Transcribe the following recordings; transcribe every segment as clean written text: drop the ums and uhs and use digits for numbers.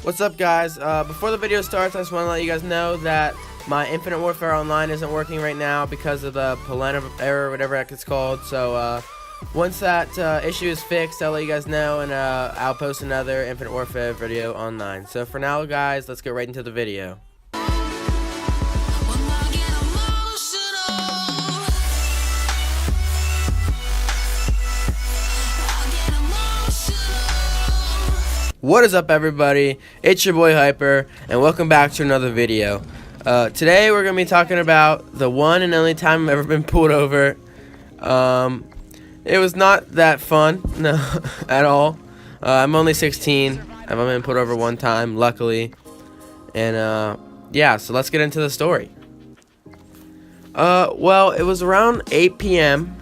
What's up, guys? Before the video starts, I just want to let you guys know that my Infinite Warfare Online isn't working right now because of the Polena error, whatever heck it's called. So once that issue is fixed, I'll let you guys know, and I'll post another Infinite Warfare video online. So for now, guys, let's get right into the video. What is up, everybody? It's your boy Hyper, and welcome back to another video. Today we're going to be talking about the one and only time I've ever been pulled over. It was not that fun, no, at all. I'm only 16. I've only been pulled over one time, luckily. And yeah, so let's get into the story. Well, it was around 8 p.m.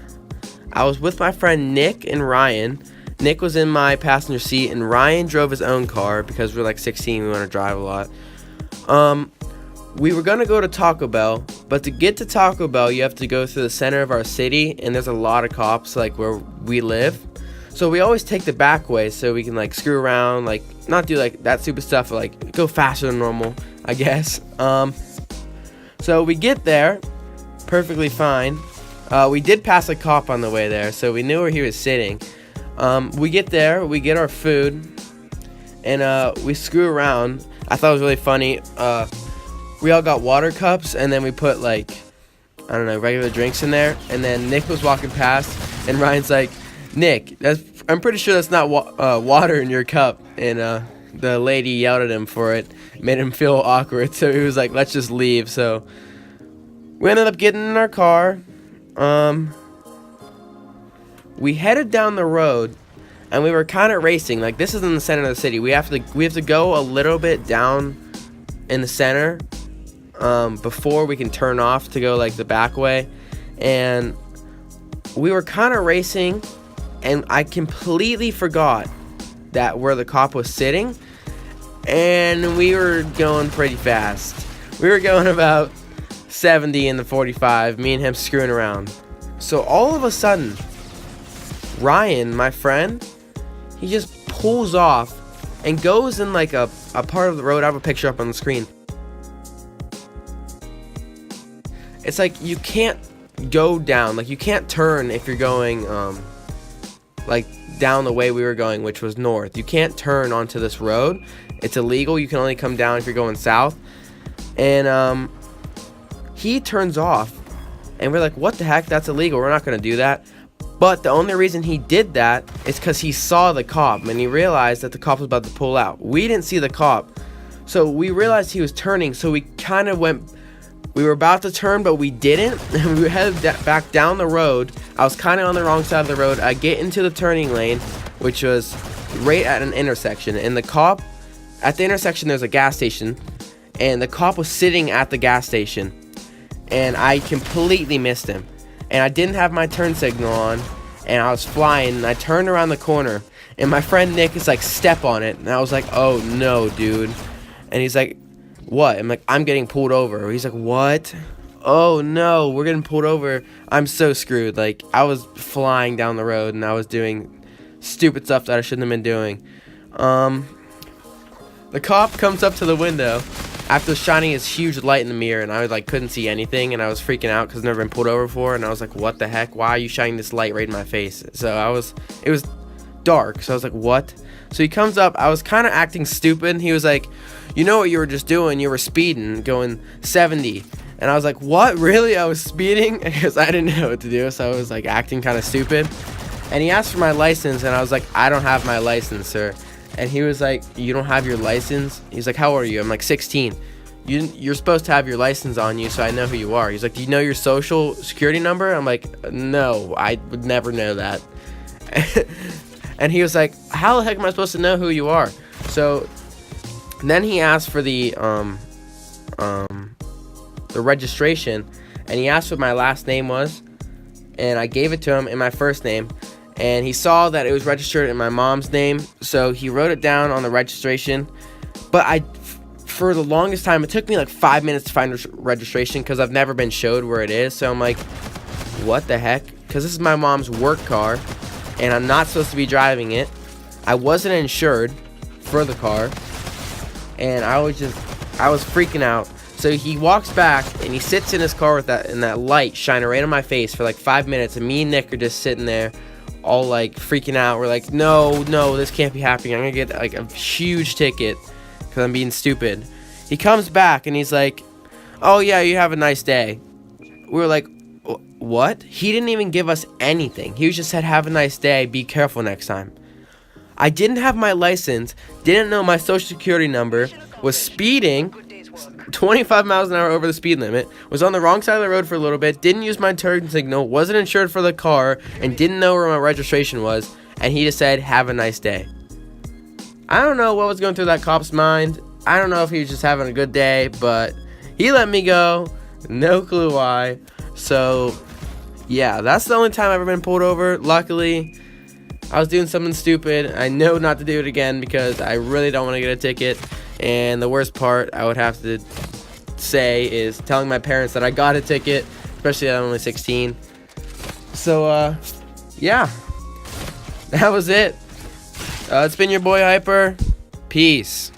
I was with my friend Nick and Ryan. Nick was in my passenger seat, and Ryan drove his own car because we're like 16, we want to drive a lot. We were going to go to Taco Bell, but to get to Taco Bell, you have to go through the center of our city, and there's a lot of cops like where we live. So we always take the back way so we can like screw around, like not do like that stupid stuff, but like go faster than normal, I guess. So we get there perfectly fine. We did pass a cop on the way there, so we knew where he was sitting. We get there, we get our food, and we screw around. I thought it was really funny. We all got water cups, and then we put like, I don't know, regular drinks in there. And then Nick was walking past, and Ryan's like, "Nick, I'm pretty sure that's not water in your cup." And the lady yelled at him for it, made him feel awkward. So he was like, "Let's just leave." So we ended up getting in our car. We headed down the road, and we were kind of racing. Like, this is in the center of the city. We have to go a little bit down in the center before we can turn off to go like the back way. And we were kind of racing, and I completely forgot that where the cop was sitting, and we were going pretty fast. We were going about 70 in the 45, me and him screwing around. So all of a sudden, Ryan, my friend, he just pulls off and goes in like a part of the road. I have a picture up on the screen. It's like you can't go down, like you can't turn if you're going like down the way we were going, which was north. You can't turn onto this road. It's illegal. You can only come down if you're going south. And he turns off, and we're like, what the heck? That's illegal. We're not going to do that. But the only reason he did that is because he saw the cop, and he realized that the cop was about to pull out. We didn't see the cop, so we realized he was turning, so we kind of we were about to turn, but we didn't, and we headed back down the road. I was kind of on the wrong side of the road. I get into the turning lane, which was right at an intersection, and the cop, at the intersection there's a gas station, and the cop was sitting at the gas station, and I completely missed him. And I didn't have my turn signal on, and I was flying, and I turned around the corner, and my friend Nick is like, step on it, and I was like, oh no, dude. And he's like, what? I'm like, I'm getting pulled over. He's like, what? Oh no, we're getting pulled over. I'm so screwed. Like, I was flying down the road, and I was doing stupid stuff that I shouldn't have been doing. The cop comes up to the window after shining his huge light in the mirror, and I like couldn't see anything, and I was freaking out because I've never been pulled over before, and I was like, what the heck? Why are you shining this light right in my face? So it was dark, so I was like, what? So he comes up. I was kind of acting stupid, and he was like, you know what you were just doing? You were speeding, going 70. And I was like, what? Really? I was speeding? Because I didn't know what to do, so I was like acting kind of stupid. And he asked for my license, and I was like, I don't have my license, sir. And he was like, you don't have your license? He's like, how old are you? I'm like, 16. You're supposed to have your license on you so I know who you are. He's like, do you know your social security number? I'm like, no, I would never know that. And he was like, how the heck am I supposed to know who you are? So then he asked for the registration, and he asked what my last name was, and I gave it to him in my first name. And he saw that it was registered in my mom's name, so he wrote it down on the registration. But for the longest time, it took me like 5 minutes to find registration because I've never been showed where it is. So I'm like, what the heck? Because this is my mom's work car, and I'm not supposed to be driving it. I wasn't insured for the car. and I was freaking out. So he walks back and he sits in his car with that light shining right on my face for like 5 minutes, and me and Nick are just sitting there all like freaking out. We're like, no, this can't be happening. I'm gonna get like a huge ticket because I'm being stupid. He comes back and he's like, oh yeah, you have a nice day. We were like, what? He didn't even give us anything. He just said, have a nice day, be careful next time. I didn't have my license, didn't know my social security number, was speeding 25 miles an hour over the speed limit, was on the wrong side of the road for a little bit, didn't use my turn signal, wasn't insured for the car, and didn't know where my registration was, and he just said, have a nice day. I don't know what was going through that cop's mind. I don't know if he was just having a good day, but he let me go. No clue why. So, yeah, that's the only time I've ever been pulled over. Luckily, I was doing something stupid. I know not to do it again because I really don't want to get a ticket. And the worst part I would have to say is telling my parents that I got a ticket, especially that I'm only 16. So, yeah, that was it. It's been your boy Hyper. Peace.